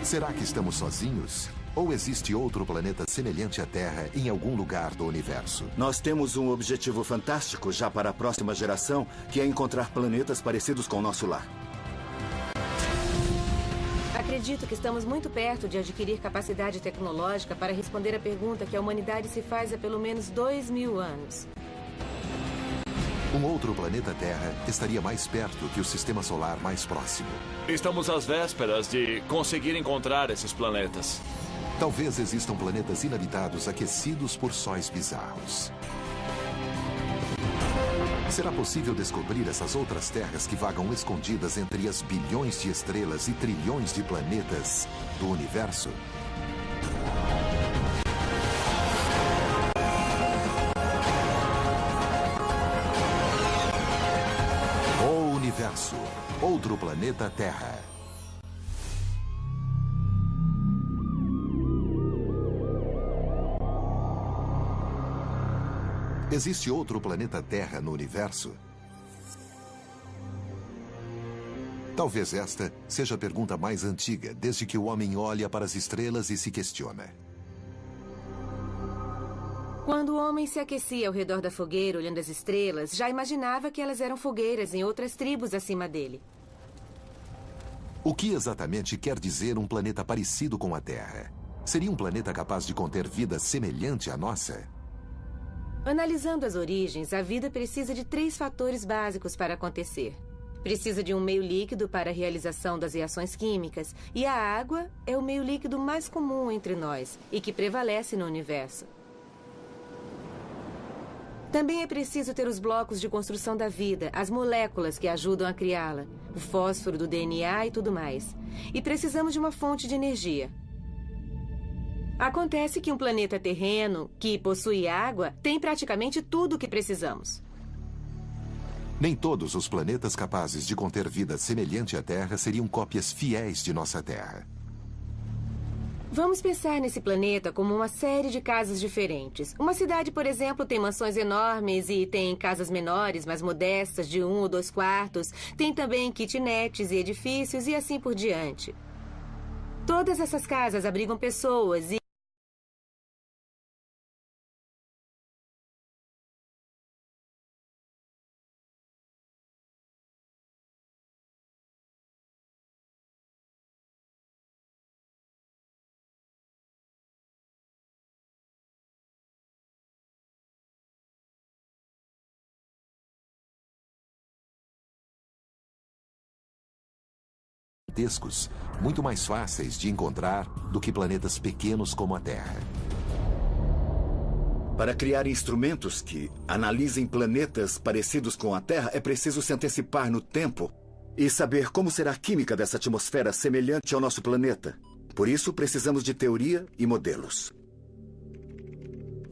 Será que estamos sozinhos? Ou existe outro planeta semelhante à Terra em algum lugar do universo? Nós temos um objetivo fantástico já para a próxima geração, que é encontrar planetas parecidos com o nosso lar. Acredito que estamos muito perto de adquirir capacidade tecnológica para responder a pergunta que a humanidade se faz há pelo menos 2000 anos. Um outro planeta Terra estaria mais perto que o sistema solar mais próximo. Estamos às vésperas de conseguir encontrar esses planetas. Talvez existam planetas inabitados aquecidos por sóis bizarros. Será possível descobrir essas outras terras que vagam escondidas entre as bilhões de estrelas e trilhões de planetas do universo? O universo, outro planeta Terra. Existe outro planeta Terra no universo? Talvez esta seja a pergunta mais antiga, desde que o homem olha para as estrelas e se questiona. Quando o homem se aquecia ao redor da fogueira olhando as estrelas, já imaginava que elas eram fogueiras em outras tribos acima dele. O que exatamente quer dizer um planeta parecido com a Terra? Seria um planeta capaz de conter vida semelhante à nossa? Analisando as origens, a vida precisa de 3 fatores básicos para acontecer. Precisa de um meio líquido para a realização das reações químicas, e a água é o meio líquido mais comum entre nós e que prevalece no universo. Também é preciso ter os blocos de construção da vida, as moléculas que ajudam a criá-la, o fósforo do DNA e tudo mais. E precisamos de uma fonte de energia. Acontece que um planeta terreno, que possui água, tem praticamente tudo o que precisamos. Nem todos os planetas capazes de conter vida semelhante à Terra seriam cópias fiéis de nossa Terra. Vamos pensar nesse planeta como uma série de casas diferentes. Uma cidade, por exemplo, tem mansões enormes e tem casas menores, mais modestas, de 1 ou 2 quartos. Tem também kitnets e edifícios e assim por diante. Todas essas casas abrigam pessoas e gigantescos, muito mais fáceis de encontrar do que planetas pequenos como a Terra. Para criar instrumentos que analisem planetas parecidos com a Terra, é preciso se antecipar no tempo e saber como será a química dessa atmosfera semelhante ao nosso planeta. Por isso, precisamos de teoria e modelos.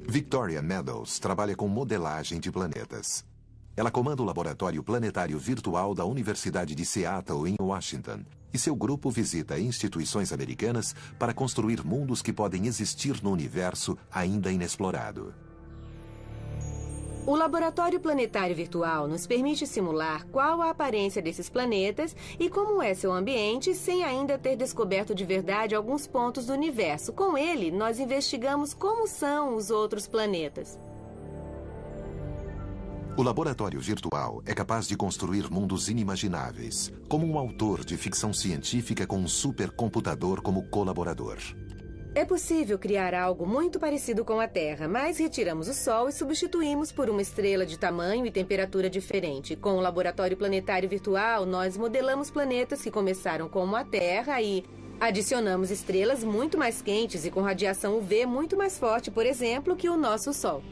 Victoria Meadows trabalha com modelagem de planetas. Ela comanda o Laboratório Planetário Virtual da Universidade de Seattle, em Washington, e seu grupo visita instituições americanas para construir mundos que podem existir no universo ainda inexplorado. o Laboratório Planetário Virtual nos permite simular qual a aparência desses planetas e como é seu ambiente sem ainda ter descoberto de verdade alguns pontos do universo. Com ele, nós investigamos como são os outros planetas. O laboratório virtual é capaz de construir mundos inimagináveis, como um autor de ficção científica com um supercomputador como colaborador. É possível criar algo muito parecido com a Terra, mas retiramos o Sol e substituímos por uma estrela de tamanho e temperatura diferente. Com o Laboratório Planetário Virtual, nós modelamos planetas que começaram como a Terra e adicionamos estrelas muito mais quentes e com radiação UV muito mais forte, por exemplo, que o nosso Sol.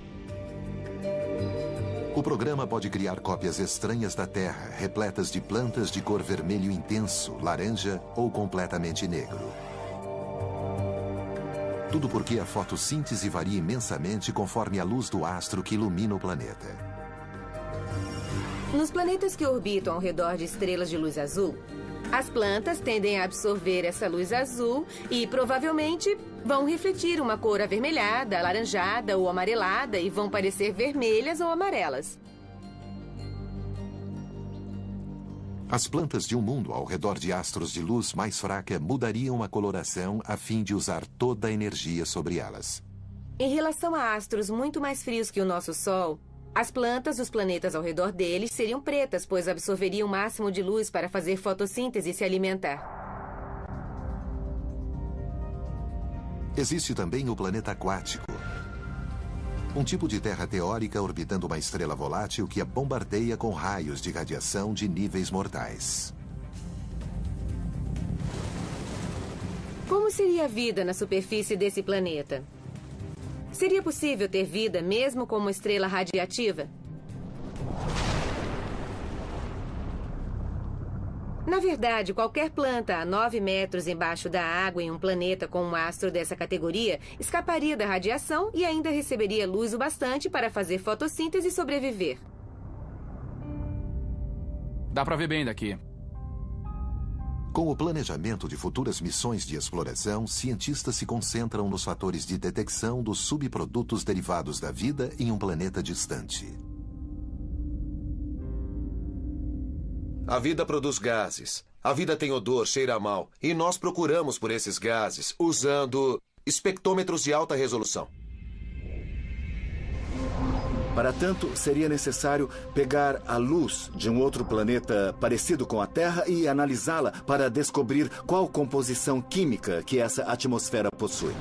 O programa pode criar cópias estranhas da Terra, repletas de plantas de cor vermelho intenso, laranja ou completamente negro. Tudo porque a fotossíntese varia imensamente conforme a luz do astro que ilumina o planeta. Nos planetas que orbitam ao redor de estrelas de luz azul, as plantas tendem a absorver essa luz azul e provavelmente vão refletir uma cor avermelhada, alaranjada ou amarelada e vão parecer vermelhas ou amarelas. As plantas de um mundo ao redor de astros de luz mais fraca mudariam a coloração a fim de usar toda a energia sobre elas. Em relação a astros muito mais frios que o nosso Sol, as plantas dos planetas ao redor deles seriam pretas, pois absorveriam o máximo de luz para fazer fotossíntese e se alimentar. Existe também o planeta aquático. Um tipo de terra teórica orbitando uma estrela volátil que a bombardeia com raios de radiação de níveis mortais. Como seria a vida na superfície desse planeta? Seria possível ter vida mesmo com uma estrela radiativa? Na verdade, qualquer planta a 9 metros embaixo da água em um planeta com um astro dessa categoria escaparia da radiação e ainda receberia luz o bastante para fazer fotossíntese e sobreviver. Dá pra ver bem daqui. Com o planejamento de futuras missões de exploração, cientistas se concentram nos fatores de detecção dos subprodutos derivados da vida em um planeta distante. A vida produz gases. A vida tem odor, cheira mal. E nós procuramos por esses gases usando espectrômetros de alta resolução. Para tanto, seria necessário pegar a luz de um outro planeta parecido com a Terra e analisá-la para descobrir qual composição química que essa atmosfera possui.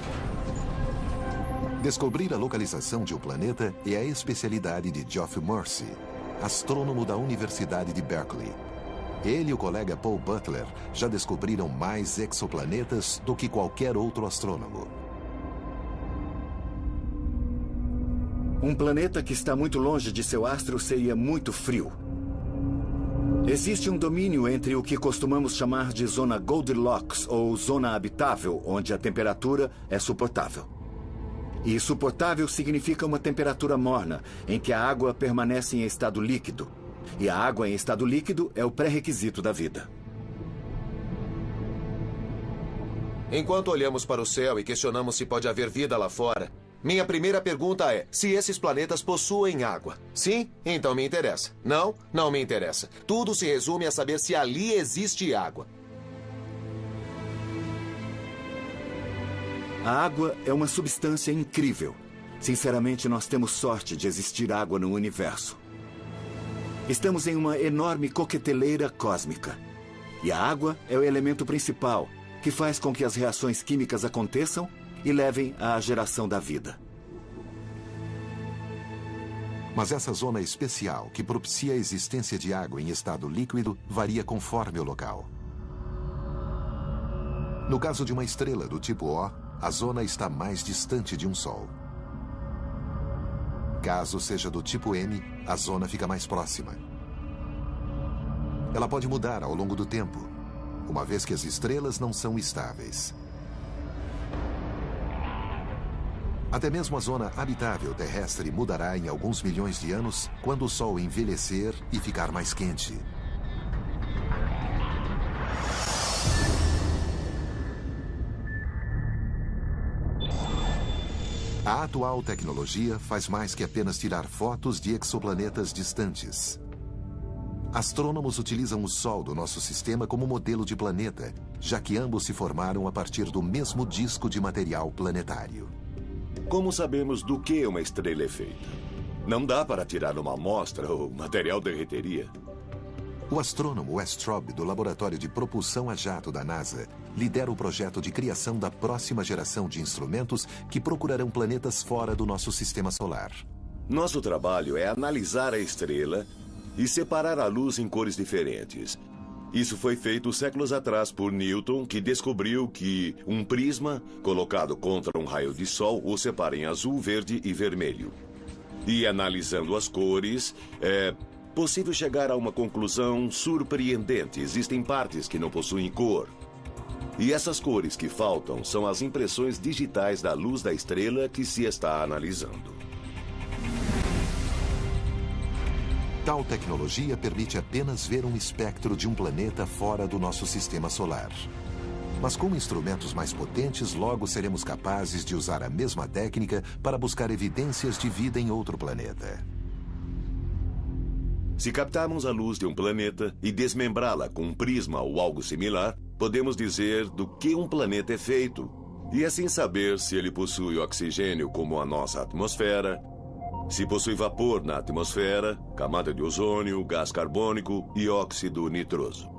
Descobrir a localização de um planeta é a especialidade de Geoff Morse, astrônomo da Universidade de Berkeley. Ele e o colega Paul Butler já descobriram mais exoplanetas do que qualquer outro astrônomo. Um planeta que está muito longe de seu astro seria muito frio. Existe um domínio entre o que costumamos chamar de zona Goldilocks ou zona habitável, onde a temperatura é suportável. E suportável significa uma temperatura morna, em que a água permanece em estado líquido. E a água em estado líquido é o pré-requisito da vida. Enquanto olhamos para o céu e questionamos se pode haver vida lá fora, minha primeira pergunta é se esses planetas possuem água. Sim? Então me interessa. Não? Não me interessa. Tudo se resume a saber se ali existe água. A água é uma substância incrível. Sinceramente, nós temos sorte de existir água no universo. Estamos em uma enorme coqueteleira cósmica. E a água é o elemento principal, que faz com que as reações químicas aconteçam e levem à geração da vida. Mas essa zona especial, que propicia a existência de água em estado líquido, varia conforme o local. No caso de uma estrela do tipo O, a zona está mais distante de um Sol. Caso seja do tipo M, a zona fica mais próxima. Ela pode mudar ao longo do tempo, uma vez que as estrelas não são estáveis. Até mesmo a zona habitável terrestre mudará em alguns milhões de anos quando o Sol envelhecer e ficar mais quente. A atual tecnologia faz mais que apenas tirar fotos de exoplanetas distantes. Astrônomos utilizam o Sol do nosso sistema como modelo de planeta, já que ambos se formaram a partir do mesmo disco de material planetário. Como sabemos do que uma estrela é feita? Não dá para tirar uma amostra ou o material derreteria. O astrônomo Wes Traub, do Laboratório de Propulsão a Jato da NASA, lidera o projeto de criação da próxima geração de instrumentos que procurarão planetas fora do nosso sistema solar. Nosso trabalho é analisar a estrela e separar a luz em cores diferentes. Isso foi feito séculos atrás por Newton, que descobriu que um prisma colocado contra um raio de sol o separa em azul, verde e vermelho. E analisando as cores, é possível chegar a uma conclusão surpreendente. Existem partes que não possuem cor. E essas cores que faltam são as impressões digitais da luz da estrela que se está analisando. Tal tecnologia permite apenas ver um espectro de um planeta fora do nosso sistema solar. Mas com instrumentos mais potentes, logo seremos capazes de usar a mesma técnica para buscar evidências de vida em outro planeta. Se captarmos a luz de um planeta e desmembrá-la com um prisma ou algo similar, podemos dizer do que um planeta é feito, e assim saber se ele possui oxigênio como a nossa atmosfera, se possui vapor na atmosfera, camada de ozônio, gás carbônico e óxido nitroso.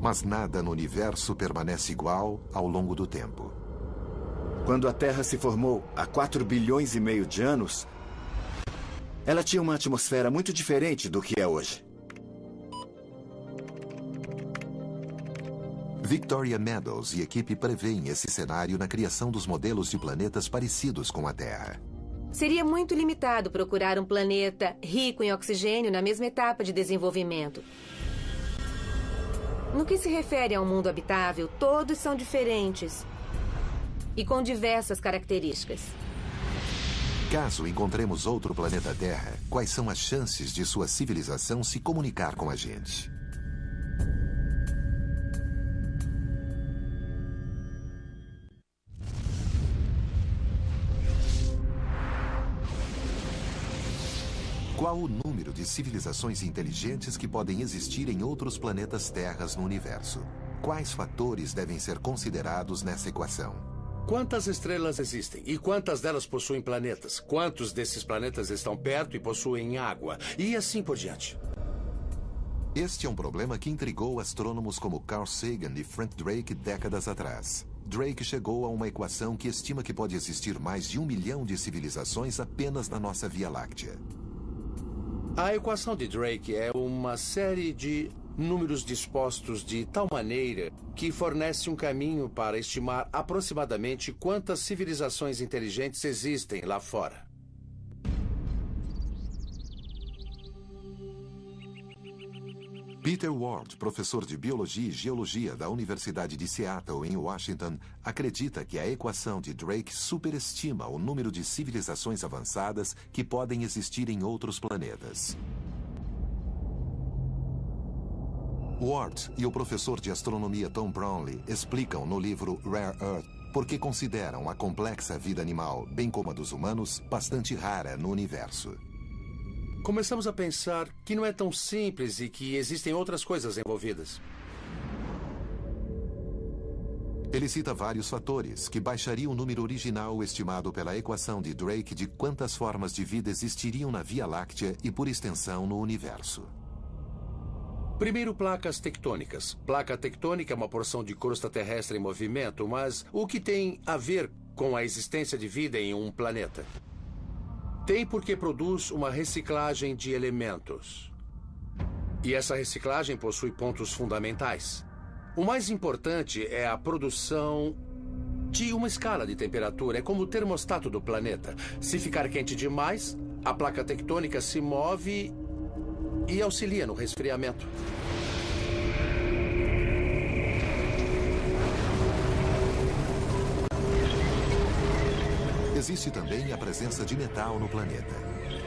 Mas nada no universo permanece igual ao longo do tempo. Quando a Terra se formou há 4,5 bilhões de anos, ela tinha uma atmosfera muito diferente do que é hoje. Victoria Meadows e equipe prevêem esse cenário na criação dos modelos de planetas parecidos com a Terra. Seria muito limitado procurar um planeta rico em oxigênio na mesma etapa de desenvolvimento. No que se refere a um mundo habitável, todos são diferentes e com diversas características. Caso encontremos outro planeta Terra, quais são as chances de sua civilização se comunicar com a gente? Qual o número de civilizações inteligentes que podem existir em outros planetas Terras no universo? Quais fatores devem ser considerados nessa equação? Quantas estrelas existem? E quantas delas possuem planetas? Quantos desses planetas estão perto e possuem água? E assim por diante. Este é um problema que intrigou astrônomos como Carl Sagan e Frank Drake décadas atrás. Drake chegou a uma equação que estima que pode existir mais de 1 milhão de civilizações apenas na nossa Via Láctea. A equação de Drake é uma série de números dispostos de tal maneira que fornece um caminho para estimar aproximadamente quantas civilizações inteligentes existem lá fora. Peter Ward, professor de Biologia e Geologia da Universidade de Seattle, em Washington, acredita que a equação de Drake superestima o número de civilizações avançadas que podem existir em outros planetas. Ward e o professor de astronomia Tom Brownlee explicam no livro Rare Earth por que consideram a complexa vida animal, bem como a dos humanos, bastante rara no universo. Começamos a pensar que não é tão simples e que existem outras coisas envolvidas. Ele cita vários fatores que baixariam o número original estimado pela equação de Drake de quantas formas de vida existiriam na Via Láctea e, por extensão, no universo. Primeiro, placas tectônicas. Placa tectônica é uma porção de crosta terrestre em movimento, mas o que tem a ver com a existência de vida em um planeta? Tem porque produz uma reciclagem de elementos. E essa reciclagem possui pontos fundamentais. O mais importante é a produção de uma escala de temperatura. É como o termostato do planeta. Se ficar quente demais, a placa tectônica se move e auxilia no resfriamento. Existe também a presença de metal no planeta.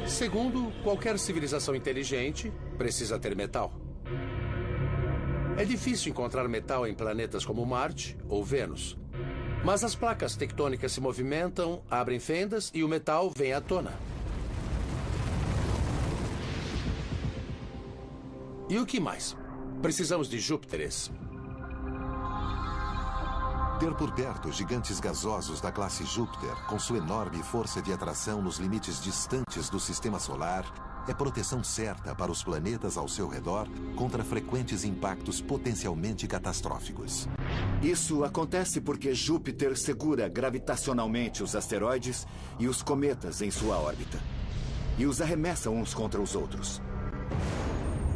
Segundo, qualquer civilização inteligente precisa ter metal. É difícil encontrar metal em planetas como Marte ou Vênus. Mas as placas tectônicas se movimentam, abrem fendas e o metal vem à tona. E o que mais? Precisamos de Júpiteres. Ter por perto gigantes gasosos da classe Júpiter, com sua enorme força de atração nos limites distantes do sistema solar, é proteção certa para os planetas ao seu redor contra frequentes impactos potencialmente catastróficos. Isso acontece porque Júpiter segura gravitacionalmente os asteroides e os cometas em sua órbita, e os arremessa uns contra os outros.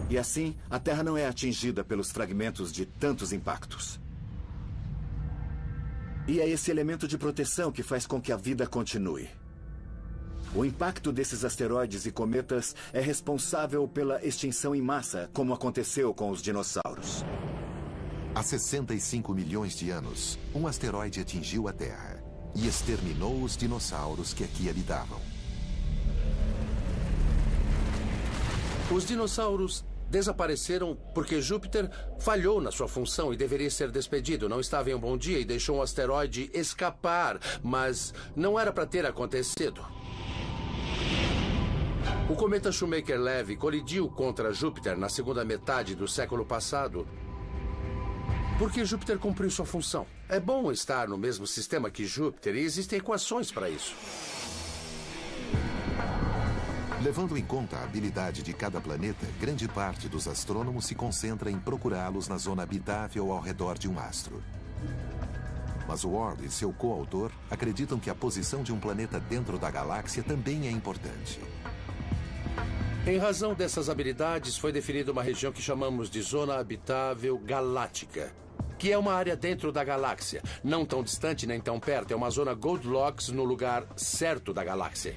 E assim, a Terra não é atingida pelos fragmentos de tantos impactos. E é esse elemento de proteção que faz com que a vida continue. O impacto desses asteroides e cometas é responsável pela extinção em massa, como aconteceu com os dinossauros. Há 65 milhões de anos, um asteroide atingiu a Terra e exterminou os dinossauros que aqui habitavam. Os dinossauros desapareceram porque Júpiter falhou na sua função e deveria ser despedido. Não estava em um bom dia e deixou um asteroide escapar, mas não era para ter acontecido. O cometa Shoemaker-Levy colidiu contra Júpiter na segunda metade do século passado porque Júpiter cumpriu sua função. É bom estar no mesmo sistema que Júpiter e existem equações para isso. Levando em conta a habilidade de cada planeta, grande parte dos astrônomos se concentra em procurá-los na zona habitável ao redor de um astro. Mas Ward e seu coautor acreditam que a posição de um planeta dentro da galáxia também é importante. Em razão dessas habilidades, foi definida uma região que chamamos de Zona Habitável Galáctica, que é uma área dentro da galáxia, não tão distante nem tão perto. É uma zona Goldilocks no lugar certo da galáxia.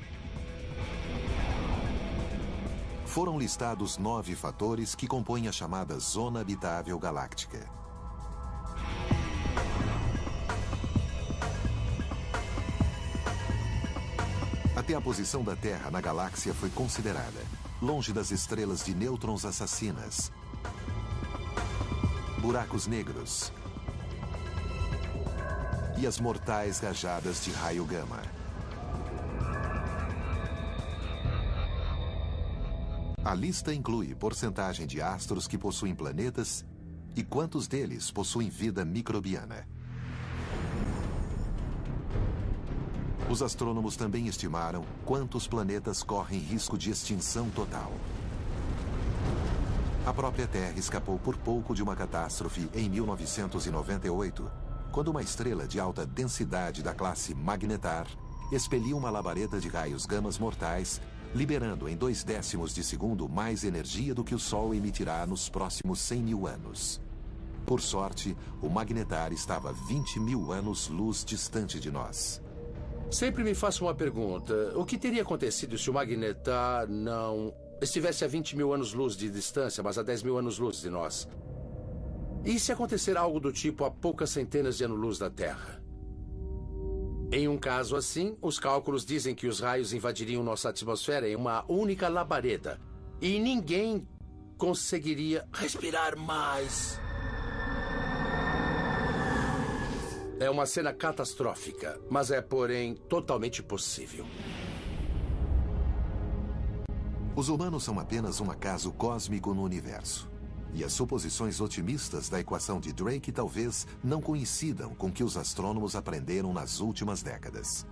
Foram listados 9 fatores que compõem a chamada Zona Habitável Galáctica. Até a posição da Terra na galáxia foi considerada, longe das estrelas de nêutrons assassinas, buracos negros e as mortais rajadas de raio gama. A lista inclui porcentagem de astros que possuem planetas e quantos deles possuem vida microbiana. Os astrônomos também estimaram quantos planetas correm risco de extinção total. A própria Terra escapou por pouco de uma catástrofe em 1998, quando uma estrela de alta densidade da classe Magnetar expeliu uma labareda de raios gamas mortais, liberando em 0,2 de segundo mais energia do que o Sol emitirá nos próximos 100 mil anos. Por sorte, o Magnetar estava 20 mil anos-luz distante de nós. Sempre me faço uma pergunta. O que teria acontecido se o Magnetar não estivesse a 20 mil anos-luz de distância, mas a 10 mil anos-luz de nós? E se acontecer algo do tipo a poucas centenas de anos-luz da Terra? Em um caso assim, os cálculos dizem que os raios invadiriam nossa atmosfera em uma única labareda. E ninguém conseguiria respirar mais. É uma cena catastrófica, mas é, porém, totalmente possível. Os humanos são apenas um acaso cósmico no universo. E as suposições otimistas da equação de Drake talvez não coincidam com o que os astrônomos aprenderam nas últimas décadas.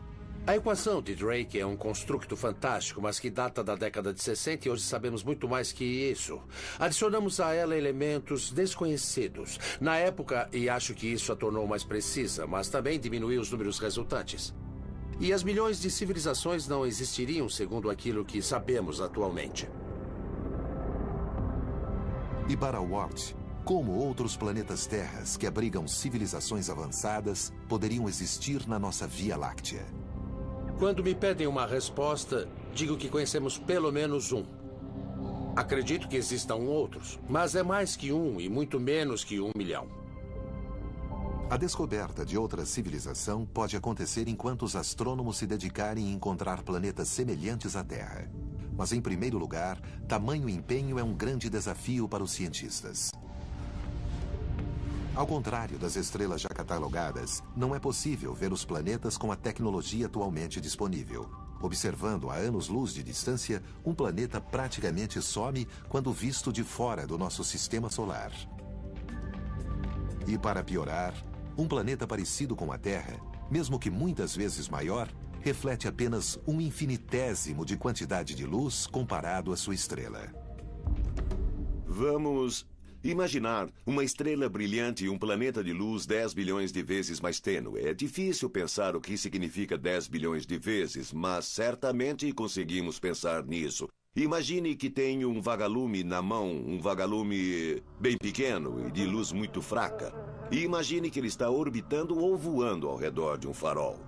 A equação de Drake é um construto fantástico, mas que data da década de 60 e hoje sabemos muito mais que isso. Adicionamos a ela elementos desconhecidos na época e acho que isso a tornou mais precisa, mas também diminuiu os números resultantes. E as milhões de civilizações não existiriam segundo aquilo que sabemos atualmente. E para Ward, como outros planetas terras que abrigam civilizações avançadas poderiam existir na nossa Via Láctea? Quando me pedem uma resposta, digo que conhecemos pelo menos um. Acredito que existam outros, mas é mais que um e muito menos que 1 milhão. A descoberta de outra civilização pode acontecer enquanto os astrônomos se dedicarem a encontrar planetas semelhantes à Terra. Mas, em primeiro lugar, tamanho empenho é um grande desafio para os cientistas. Ao contrário das estrelas já catalogadas, não é possível ver os planetas com a tecnologia atualmente disponível. Observando a anos-luz de distância, um planeta praticamente some quando visto de fora do nosso sistema solar. E para piorar, um planeta parecido com a Terra, mesmo que muitas vezes maior, reflete apenas um infinitésimo de quantidade de luz comparado à sua estrela. Vamos imaginar uma estrela brilhante e um planeta de luz 10 bilhões de vezes mais tênue. É difícil pensar o que significa 10 bilhões de vezes, mas certamente conseguimos pensar nisso. Imagine que tem um vagalume na mão, um vagalume bem pequeno e de luz muito fraca. E imagine que ele está orbitando ou voando ao redor de um farol.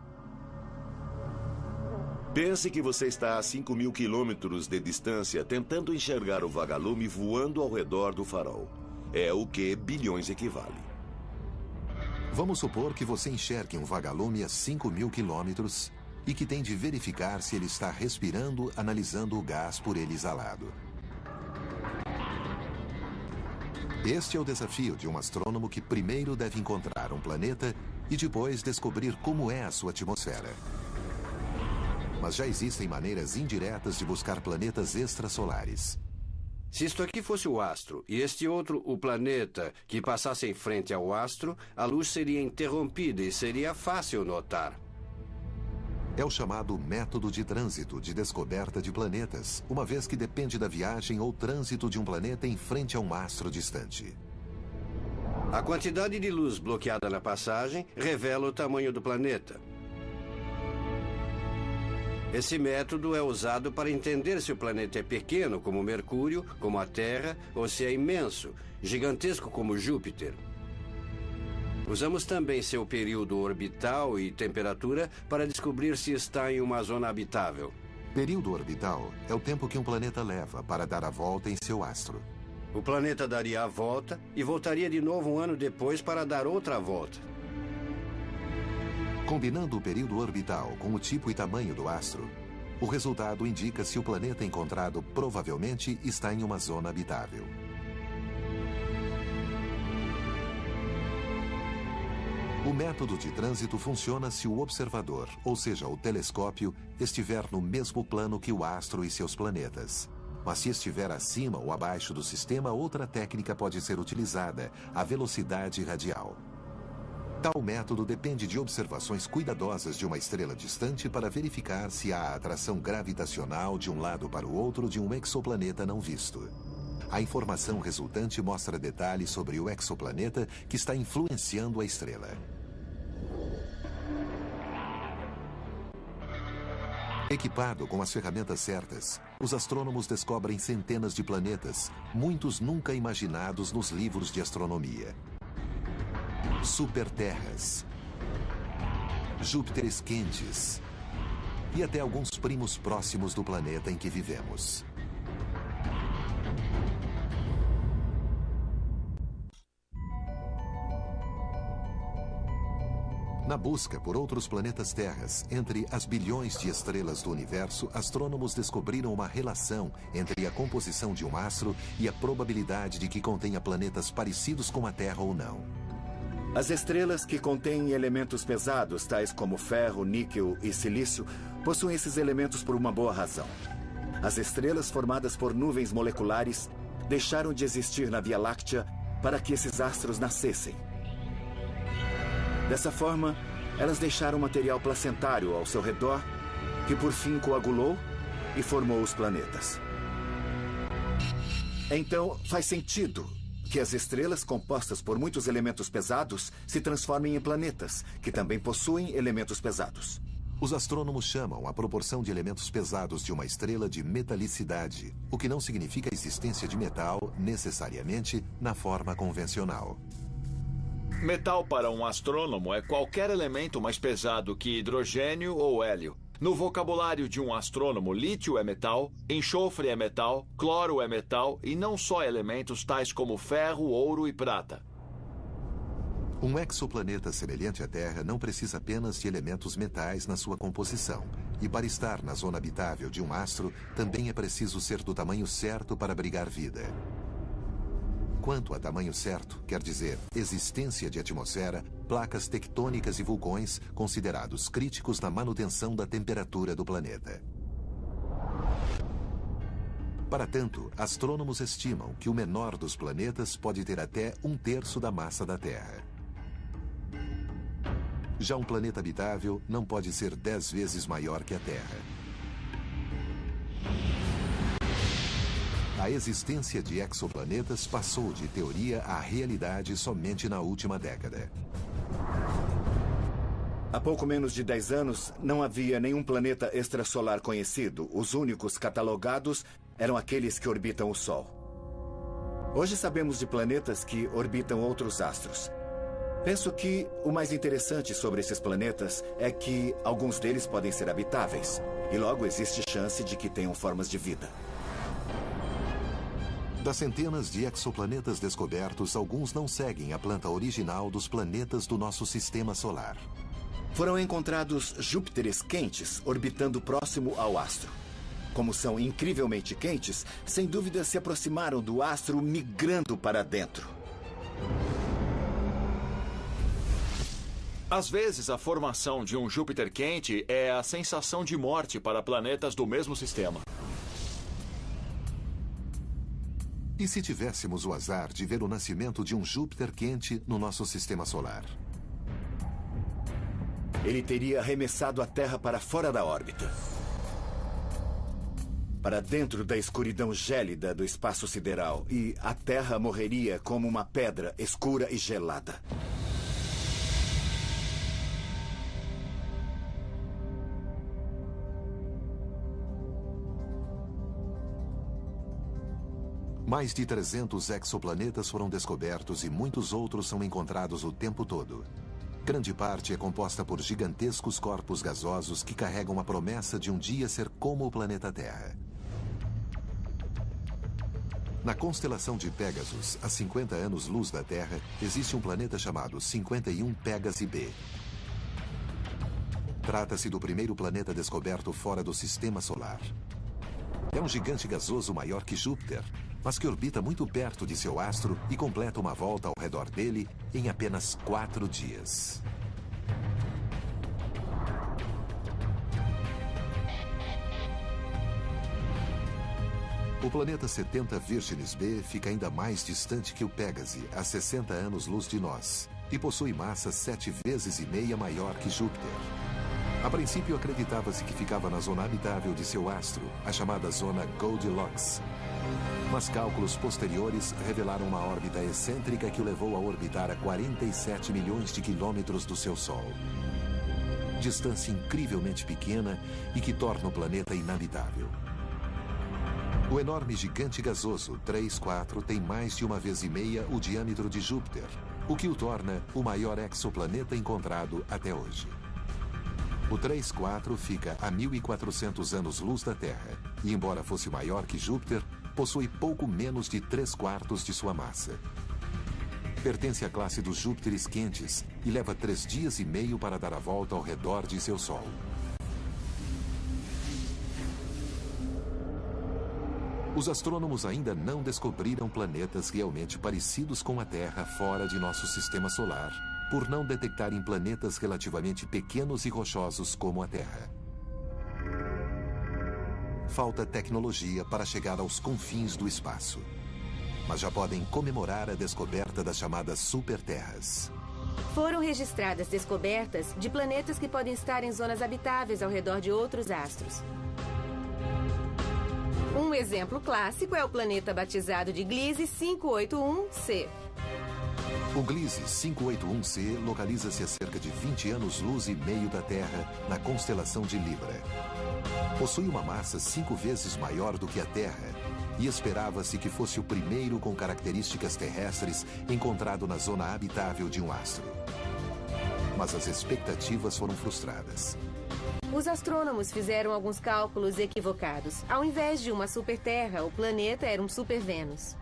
Pense que você está a 5 mil quilômetros de distância tentando enxergar o vagalume voando ao redor do farol. É o que bilhões equivale. Vamos supor que você enxergue um vagalume a 5 mil quilômetros e que tem de verificar se ele está respirando, analisando o gás por ele exalado. Este é o desafio de um astrônomo que primeiro deve encontrar um planeta e depois descobrir como é a sua atmosfera. mas já existem maneiras indiretas de buscar planetas extrasolares. Se isto aqui fosse o astro e este outro o planeta que passasse em frente ao astro, a luz seria interrompida e seria fácil notar. É o chamado método de trânsito de descoberta de planetas, uma vez que depende da viagem ou trânsito de um planeta em frente a um astro distante. A quantidade de luz bloqueada na passagem revela o tamanho do planeta. Esse método é usado para entender se o planeta é pequeno, como Mercúrio, como a Terra, ou se é imenso, gigantesco como Júpiter. Usamos também seu período orbital e temperatura para descobrir se está em uma zona habitável. Período orbital é o tempo que um planeta leva para dar a volta em seu astro. O planeta daria a volta e voltaria de novo um ano depois para dar outra volta. Combinando o período orbital com o tipo e tamanho do astro, o resultado indica se o planeta encontrado provavelmente está em uma zona habitável. O método de trânsito funciona se o observador, ou seja, o telescópio, estiver no mesmo plano que o astro e seus planetas. Mas se estiver acima ou abaixo do sistema, outra técnica pode ser utilizada, a velocidade radial. Tal método depende de observações cuidadosas de uma estrela distante para verificar se há atração gravitacional de um lado para o outro de um exoplaneta não visto. A informação resultante mostra detalhes sobre o exoplaneta que está influenciando a estrela. Equipado com as ferramentas certas, os astrônomos descobrem centenas de planetas, muitos nunca imaginados nos livros de astronomia. Superterras, Júpiteres quentes e até alguns primos próximos do planeta em que vivemos. Na busca por outros planetas terras, entre as bilhões de estrelas do universo, astrônomos descobriram uma relação entre a composição de um astro e a probabilidade de que contenha planetas parecidos com a Terra ou não. As estrelas que contêm elementos pesados, tais como ferro, níquel e silício, possuem esses elementos por uma boa razão. As estrelas formadas por nuvens moleculares deixaram de existir na Via Láctea para que esses astros nascessem. Dessa forma, elas deixaram material placentário ao seu redor, que por fim coagulou e formou os planetas. Então, faz sentido que as estrelas compostas por muitos elementos pesados se transformem em planetas, que também possuem elementos pesados. Os astrônomos chamam a proporção de elementos pesados de uma estrela de metalicidade, o que não significa a existência de metal, necessariamente, na forma convencional. Metal para um astrônomo é qualquer elemento mais pesado que hidrogênio ou hélio. No vocabulário de um astrônomo, lítio é metal, enxofre é metal, cloro é metal e não só elementos tais como ferro, ouro e prata. Um exoplaneta semelhante à Terra não precisa apenas de elementos metais na sua composição. E para estar na zona habitável de um astro, também é preciso ser do tamanho certo para abrigar vida. Quanto a tamanho certo, quer dizer existência de atmosfera, placas tectônicas e vulcões considerados críticos na manutenção da temperatura do planeta. Para tanto, astrônomos estimam que o menor dos planetas pode ter até 1/3 da massa da Terra. Já um planeta habitável não pode ser 10 vezes maior que a Terra. A existência de exoplanetas passou de teoria à realidade somente na última década. Há pouco menos de 10 anos, não havia nenhum planeta extrasolar conhecido. Os únicos catalogados eram aqueles que orbitam o Sol. Hoje sabemos de planetas que orbitam outros astros. Penso que o mais interessante sobre esses planetas é que alguns deles podem ser habitáveis. E logo existe chance de que tenham formas de vida. Das centenas de exoplanetas descobertos, alguns não seguem a planta original dos planetas do nosso sistema solar. Foram encontrados Júpiteres quentes orbitando próximo ao astro. Como são incrivelmente quentes, sem dúvida se aproximaram do astro migrando para dentro. Às vezes, a formação de um Júpiter quente é a sensação de morte para planetas do mesmo sistema. E se tivéssemos o azar de ver o nascimento de um Júpiter quente no nosso sistema solar? Ele teria arremessado a Terra para fora da órbita. Para dentro da escuridão gélida do espaço sideral. E a Terra morreria como uma pedra escura e gelada. Mais de 300 exoplanetas foram descobertos e muitos outros são encontrados o tempo todo. Grande parte é composta por gigantescos corpos gasosos que carregam a promessa de um dia ser como o planeta Terra. Na constelação de Pégasus, a 50 anos-luz da Terra, existe um planeta chamado 51 Pégasi b. Trata-se do primeiro planeta descoberto fora do Sistema Solar. É um gigante gasoso maior que Júpiter, mas que orbita muito perto de seu astro e completa uma volta ao redor dele em apenas 4 dias. O planeta 70 Virginis b fica ainda mais distante que o Pégasi, a 60 anos-luz de nós, e possui massa 7 vezes e meia maior que Júpiter. A princípio, acreditava-se que ficava na zona habitável de seu astro, a chamada zona Goldilocks. Mas cálculos posteriores revelaram uma órbita excêntrica que o levou a orbitar a 47 milhões de quilômetros do seu Sol. Distância incrivelmente pequena e que torna o planeta inabitável. O enorme gigante gasoso 3-4 tem mais de 1,5 vezes o diâmetro de Júpiter, o que o torna o maior exoplaneta encontrado até hoje. O 3-4 fica a 1.400 anos-luz da Terra e, embora fosse maior que Júpiter, possui pouco menos de 3/4 de sua massa. Pertence à classe dos Júpiteres quentes e leva 3 dias e meio para dar a volta ao redor de seu Sol. Os astrônomos ainda não descobriram planetas realmente parecidos com a Terra fora de nosso sistema solar, por não detectarem planetas relativamente pequenos e rochosos como a Terra. Falta tecnologia para chegar aos confins do espaço. Mas já podem comemorar a descoberta das chamadas superterras. Foram registradas descobertas de planetas que podem estar em zonas habitáveis ao redor de outros astros. Um exemplo clássico é o planeta batizado de Gliese 581c. O Gliese 581c localiza-se a cerca de 20 anos-luz e meio da Terra, na constelação de Libra. Possui uma massa 5 vezes maior do que a Terra e esperava-se que fosse o primeiro com características terrestres encontrado na zona habitável de um astro. Mas as expectativas foram frustradas. Os astrônomos fizeram alguns cálculos equivocados. Ao invés de uma superterra, o planeta era um supervênus.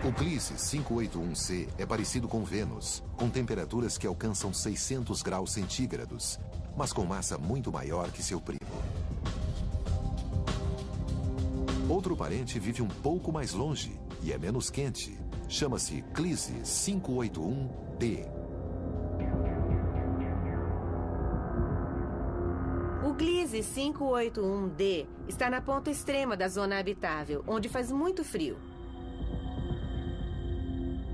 O Gliese 581c é parecido com Vênus, com temperaturas que alcançam 600 graus centígrados, mas com massa muito maior que seu primo. Outro parente vive um pouco mais longe e é menos quente. Chama-se Gliese 581d. O Gliese 581d está na ponta extrema da zona habitável, onde faz muito frio.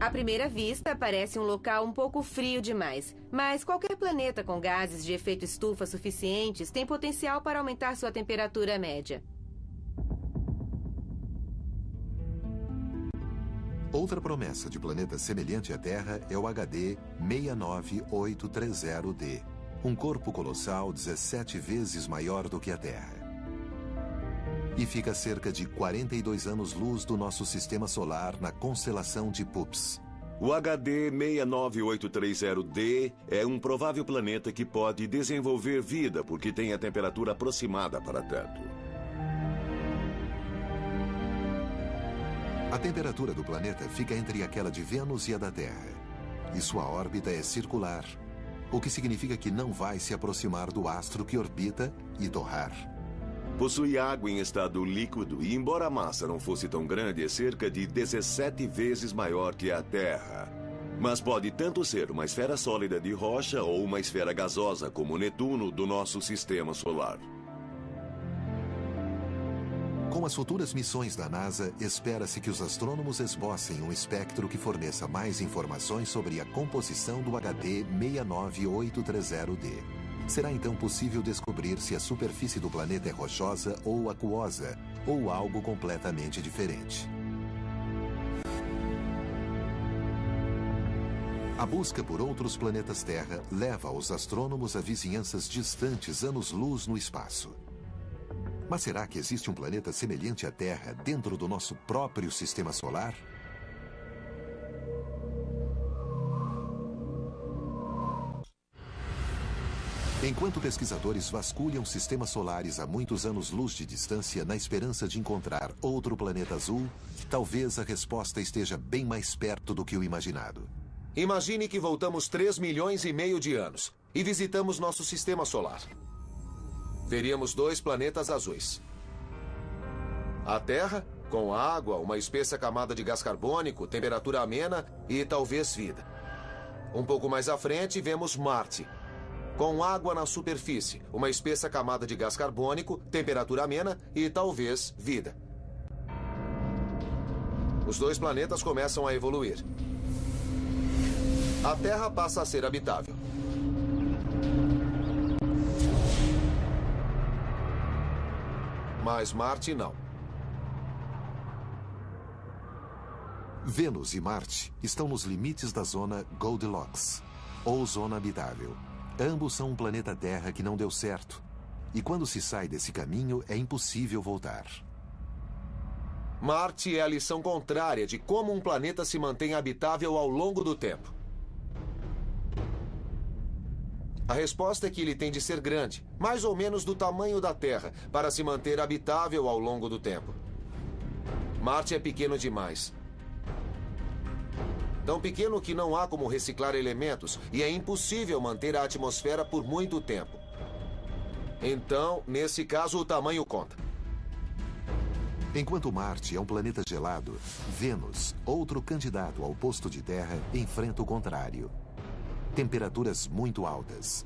À primeira vista, parece um local um pouco frio demais, mas qualquer planeta com gases de efeito estufa suficientes tem potencial para aumentar sua temperatura média. Outra promessa de planeta semelhante à Terra é o HD 69830d, um corpo colossal 17 vezes maior do que a Terra. E fica a cerca de 42 anos-luz do nosso sistema solar na constelação de Pups. O HD 69830d é um provável planeta que pode desenvolver vida porque tem a temperatura aproximada para tanto. A temperatura do planeta fica entre aquela de Vênus e a da Terra. E sua órbita é circular, o que significa que não vai se aproximar do astro que orbita e torrar. Possui água em estado líquido e, embora a massa não fosse tão grande, é cerca de 17 vezes maior que a Terra. Mas pode tanto ser uma esfera sólida de rocha ou uma esfera gasosa, como Netuno, do nosso sistema solar. Com as futuras missões da NASA, espera-se que os astrônomos esbocem um espectro que forneça mais informações sobre a composição do HD 69830D. Será então possível descobrir se a superfície do planeta é rochosa ou aquosa, ou algo completamente diferente. A busca por outros planetas Terra leva os astrônomos a vizinhanças distantes anos-luz no espaço. Mas será que existe um planeta semelhante à Terra dentro do nosso próprio sistema solar? Enquanto pesquisadores vasculham sistemas solares a muitos anos-luz de distância na esperança de encontrar outro planeta azul, talvez a resposta esteja bem mais perto do que o imaginado. Imagine que voltamos 3,5 milhões de anos e visitamos nosso sistema solar. Veríamos 2 planetas azuis. A Terra, com água, uma espessa camada de gás carbônico, temperatura amena e talvez vida. Um pouco mais à frente, vemos Marte, com água na superfície, uma espessa camada de gás carbônico, temperatura amena e talvez vida. Os 2 planetas começam a evoluir. A Terra passa a ser habitável. Mas Marte não. Vênus e Marte estão nos limites da zona Goldilocks, ou zona habitável. Ambos são um planeta Terra que não deu certo. E quando se sai desse caminho, é impossível voltar. Marte é a lição contrária de como um planeta se mantém habitável ao longo do tempo. A resposta é que ele tem de ser grande, mais ou menos do tamanho da Terra, para se manter habitável ao longo do tempo. Marte é pequeno demais. Tão pequeno que não há como reciclar elementos e é impossível manter a atmosfera por muito tempo. Então, nesse caso, o tamanho conta. Enquanto Marte é um planeta gelado, Vênus, outro candidato ao posto de Terra, enfrenta o contrário. Temperaturas muito altas.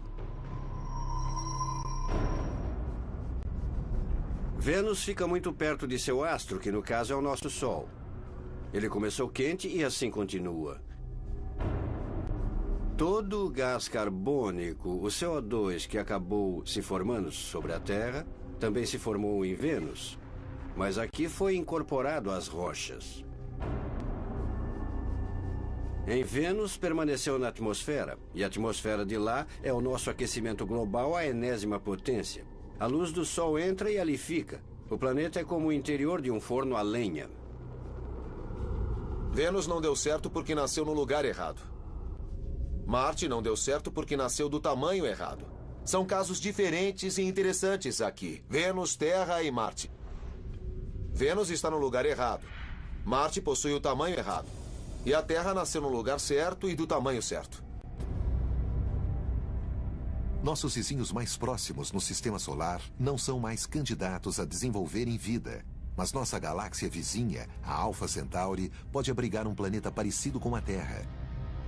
Vênus fica muito perto de seu astro, que no caso é o nosso Sol. Ele começou quente e assim continua. Todo o gás carbônico, o CO2 que acabou se formando sobre a Terra, também se formou em Vênus. Mas aqui foi incorporado às rochas. Em Vênus, permaneceu na atmosfera, e a atmosfera de lá é o nosso aquecimento global à enésima potência. A luz do Sol entra e ali fica. O planeta é como o interior de um forno a lenha. Vênus não deu certo porque nasceu no lugar errado. Marte não deu certo porque nasceu do tamanho errado. São casos diferentes e interessantes aqui. Vênus, Terra e Marte. Vênus está no lugar errado. Marte possui o tamanho errado. E a Terra nasceu no lugar certo e do tamanho certo. Nossos vizinhos mais próximos no sistema solar não são mais candidatos a desenvolverem vida. Mas nossa galáxia vizinha, a Alpha Centauri, pode abrigar um planeta parecido com a Terra.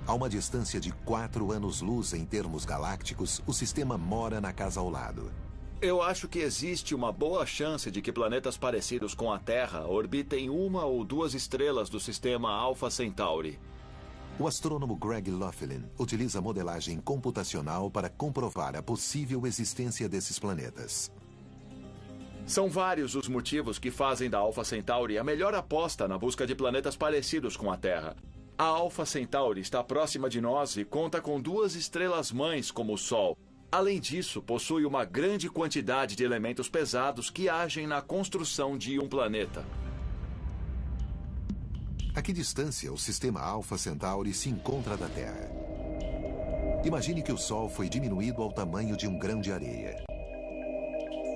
A uma distância de 4 anos-luz em termos galácticos, o sistema mora na casa ao lado. Eu acho que existe uma boa chance de que planetas parecidos com a Terra orbitem 1 ou 2 estrelas do sistema Alpha Centauri. O astrônomo Greg Laughlin utiliza modelagem computacional para comprovar a possível existência desses planetas. São vários os motivos que fazem da Alpha Centauri a melhor aposta na busca de planetas parecidos com a Terra. A Alpha Centauri está próxima de nós e conta com 2 estrelas-mães como o Sol. Além disso, possui uma grande quantidade de elementos pesados que agem na construção de um planeta. A que distância o sistema Alpha Centauri se encontra da Terra? Imagine que o Sol foi diminuído ao tamanho de um grão de areia.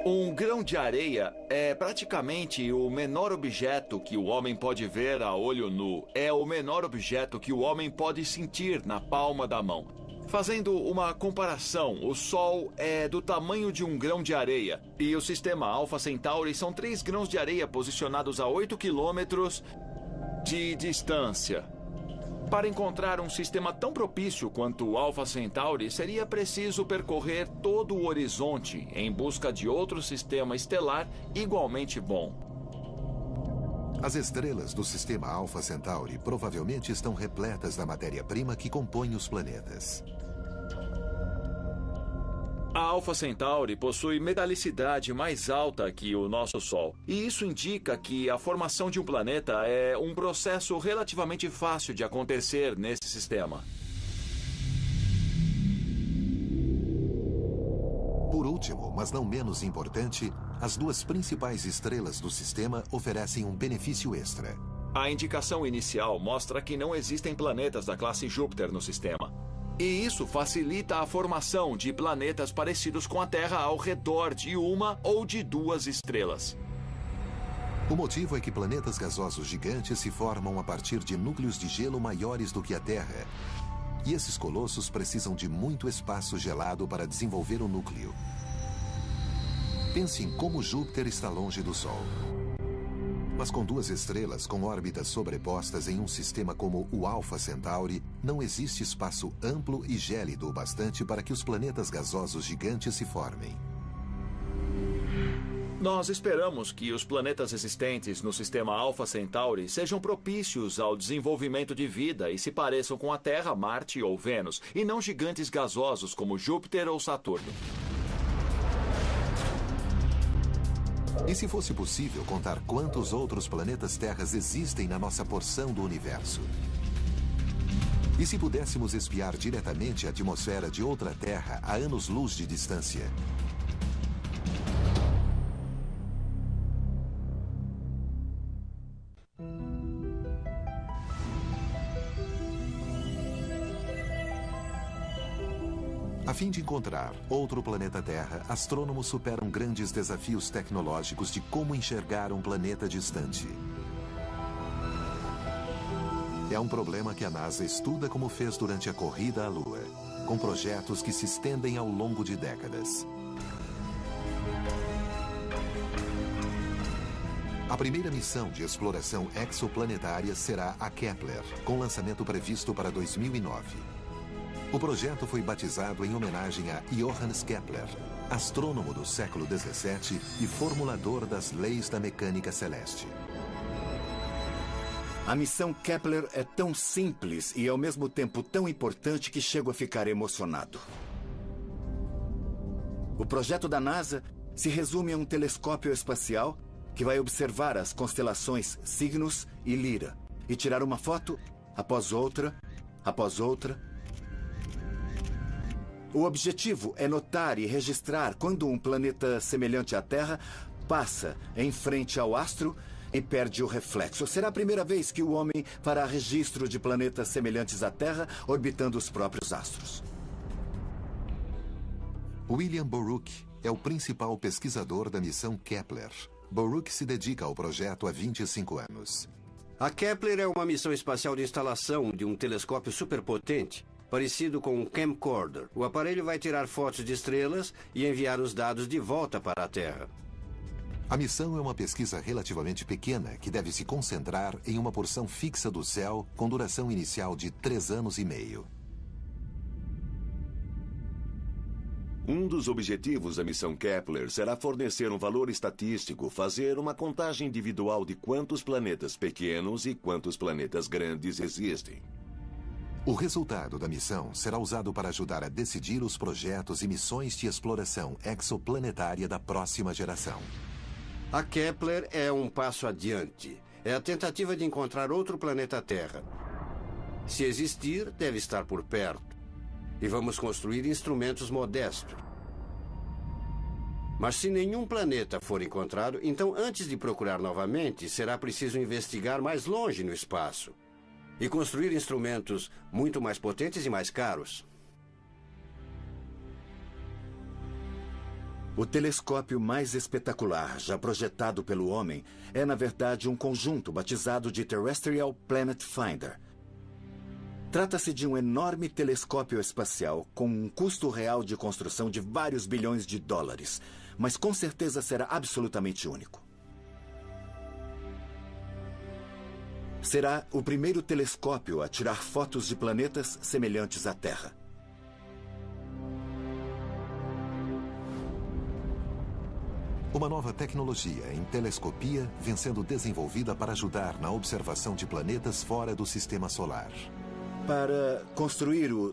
Um grão de areia é praticamente o menor objeto que o homem pode ver a olho nu. É o menor objeto que o homem pode sentir na palma da mão. Fazendo uma comparação, o Sol é do tamanho de um grão de areia e o sistema Alpha Centauri são 3 grãos de areia posicionados a 8 quilômetros de distância. Para encontrar um sistema tão propício quanto o Alpha Centauri, seria preciso percorrer todo o horizonte em busca de outro sistema estelar igualmente bom. As estrelas do sistema Alpha Centauri provavelmente estão repletas da matéria-prima que compõe os planetas. A Alpha Centauri possui metalicidade mais alta que o nosso Sol. E isso indica que a formação de um planeta é um processo relativamente fácil de acontecer nesse sistema. Por último, mas não menos importante, as duas principais estrelas do sistema oferecem um benefício extra. A indicação inicial mostra que não existem planetas da classe Júpiter no sistema. E isso facilita a formação de planetas parecidos com a Terra ao redor de uma ou de duas estrelas. O motivo é que planetas gasosos gigantes se formam a partir de núcleos de gelo maiores do que a Terra. E esses colossos precisam de muito espaço gelado para desenvolver o núcleo. Pense em como Júpiter está longe do Sol. Mas com duas estrelas com órbitas sobrepostas em um sistema como o Alpha Centauri, não existe espaço amplo e gélido o bastante para que os planetas gasosos gigantes se formem. Nós esperamos que os planetas existentes no sistema Alpha Centauri sejam propícios ao desenvolvimento de vida e se pareçam com a Terra, Marte ou Vênus, e não gigantes gasosos como Júpiter ou Saturno. E se fosse possível contar quantos outros planetas terras existem na nossa porção do universo? E se pudéssemos espiar diretamente a atmosfera de outra Terra a anos-luz de distância? A fim de encontrar outro planeta Terra, astrônomos superam grandes desafios tecnológicos de como enxergar um planeta distante. É um problema que a NASA estuda como fez durante a corrida à Lua, com projetos que se estendem ao longo de décadas. A primeira missão de exploração exoplanetária será a Kepler, com lançamento previsto para 2009. O projeto foi batizado em homenagem a Johannes Kepler, astrônomo do século XVII e formulador das leis da mecânica celeste. A missão Kepler é tão simples e ao mesmo tempo tão importante que chego a ficar emocionado. O projeto da NASA se resume a um telescópio espacial que vai observar as constelações Cygnus e Lyra e tirar uma foto após outra, após outra. O objetivo é notar e registrar quando um planeta semelhante à Terra passa em frente ao astro e perde o reflexo. Será a primeira vez que o homem fará registro de planetas semelhantes à Terra orbitando os próprios astros. William Boruch é o principal pesquisador da missão Kepler. Boruch se dedica ao projeto há 25 anos. A Kepler é uma missão espacial de instalação de um telescópio superpotente, parecido com um camcorder. O aparelho vai tirar fotos de estrelas e enviar os dados de volta para a Terra. A missão é uma pesquisa relativamente pequena que deve se concentrar em uma porção fixa do céu com duração inicial de 3 anos e meio. Um dos objetivos da missão Kepler será fornecer um valor estatístico, fazer uma contagem individual de quantos planetas pequenos e quantos planetas grandes existem. O resultado da missão será usado para ajudar a decidir os projetos e missões de exploração exoplanetária da próxima geração. A Kepler é um passo adiante. É a tentativa de encontrar outro planeta Terra. Se existir, deve estar por perto. E vamos construir instrumentos modestos. Mas se nenhum planeta for encontrado, então antes de procurar novamente, será preciso investigar mais longe no espaço. E construir instrumentos muito mais potentes e mais caros. O telescópio mais espetacular já projetado pelo homem é, na verdade, um conjunto batizado de Terrestrial Planet Finder. Trata-se de um enorme telescópio espacial com um custo real de construção de vários bilhões de dólares, mas com certeza será absolutamente único. será o primeiro telescópio a tirar fotos de planetas semelhantes à Terra. Uma nova tecnologia em telescopia vem sendo desenvolvida para ajudar na observação de planetas fora do sistema solar. Para construir o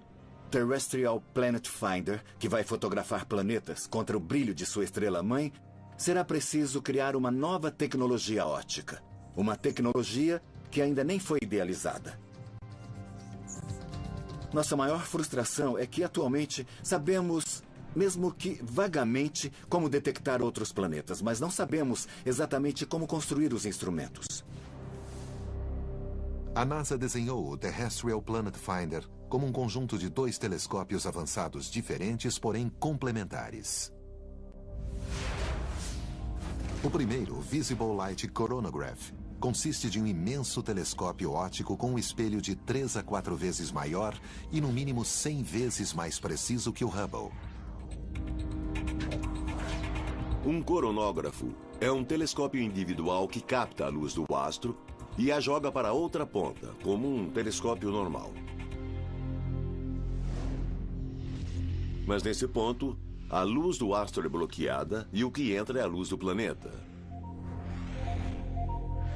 Terrestrial Planet Finder, que vai fotografar planetas contra o brilho de sua estrela-mãe, será preciso criar uma nova tecnologia óptica. Uma tecnologia que ainda nem foi idealizada. Nossa maior frustração é que atualmente sabemos, mesmo que vagamente, como detectar outros planetas, mas não sabemos exatamente como construir os instrumentos. A NASA desenhou o Terrestrial Planet Finder como um conjunto de 2 telescópios avançados diferentes, porém complementares. O primeiro, o Visible Light Coronagraph, consiste de um imenso telescópio óptico com um espelho de 3 a 4 vezes maior e no mínimo 100 vezes mais preciso que o Hubble. Um coronógrafo é um telescópio individual que capta a luz do astro e a joga para outra ponta, como um telescópio normal. Mas nesse ponto, a luz do astro é bloqueada e o que entra é a luz do planeta.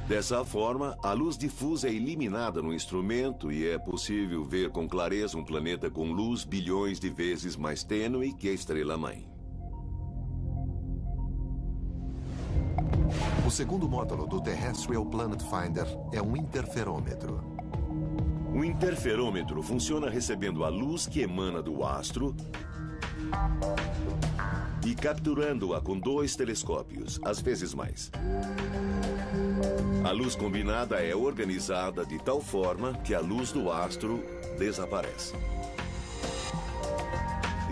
Dessa forma, a luz difusa é eliminada no instrumento e é possível ver com clareza um planeta com luz bilhões de vezes mais tênue que a estrela-mãe. O segundo módulo do Terrestrial Planet Finder é um interferômetro. O interferômetro funciona recebendo a luz que emana do astro e capturando-a com 2 telescópios, às vezes mais. A luz combinada é organizada de tal forma que a luz do astro desaparece.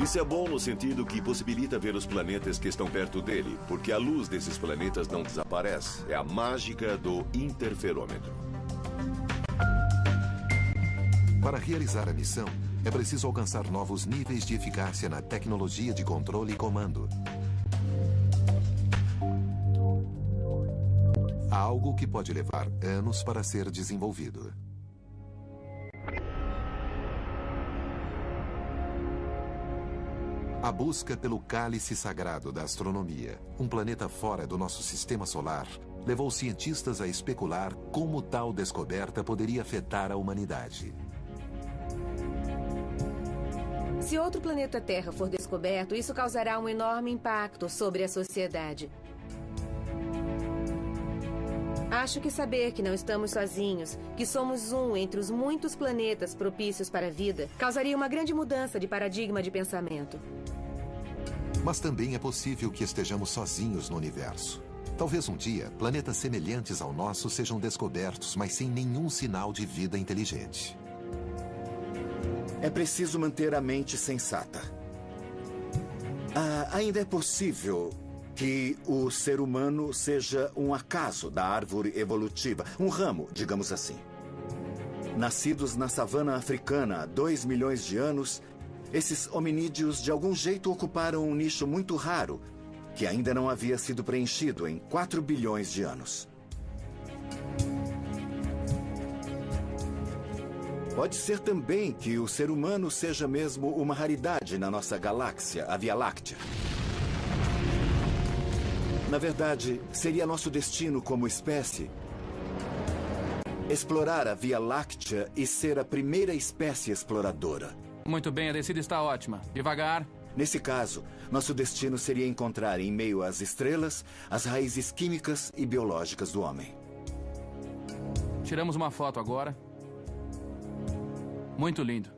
Isso é bom no sentido que possibilita ver os planetas que estão perto dele, porque a luz desses planetas não desaparece. É a mágica do interferômetro. Para realizar a missão, é preciso alcançar novos níveis de eficácia na tecnologia de controle e comando. Há algo que pode levar anos para ser desenvolvido. A busca pelo cálice sagrado da astronomia, um planeta fora do nosso sistema solar, levou cientistas a especular como tal descoberta poderia afetar a humanidade. Se outro planeta Terra for descoberto, isso causará um enorme impacto sobre a sociedade. Acho que saber que não estamos sozinhos, que somos um entre os muitos planetas propícios para a vida, causaria uma grande mudança de paradigma de pensamento. Mas também é possível que estejamos sozinhos no universo. Talvez um dia, planetas semelhantes ao nosso sejam descobertos, mas sem nenhum sinal de vida inteligente. É preciso manter a mente sensata. Ainda é possível que o ser humano seja um acaso da árvore evolutiva, um ramo, digamos assim. Nascidos na savana africana há 2 milhões de anos, esses hominídeos de algum jeito ocuparam um nicho muito raro, que ainda não havia sido preenchido em 4 bilhões de anos. Pode ser também que o ser humano seja mesmo uma raridade na nossa galáxia, a Via Láctea. Na verdade, seria nosso destino como espécie explorar a Via Láctea e ser a primeira espécie exploradora. Muito bem, a descida está ótima. Devagar. Nesse caso, nosso destino seria encontrar em meio às estrelas as raízes químicas e biológicas do homem. Tiramos uma foto agora. Muito lindo.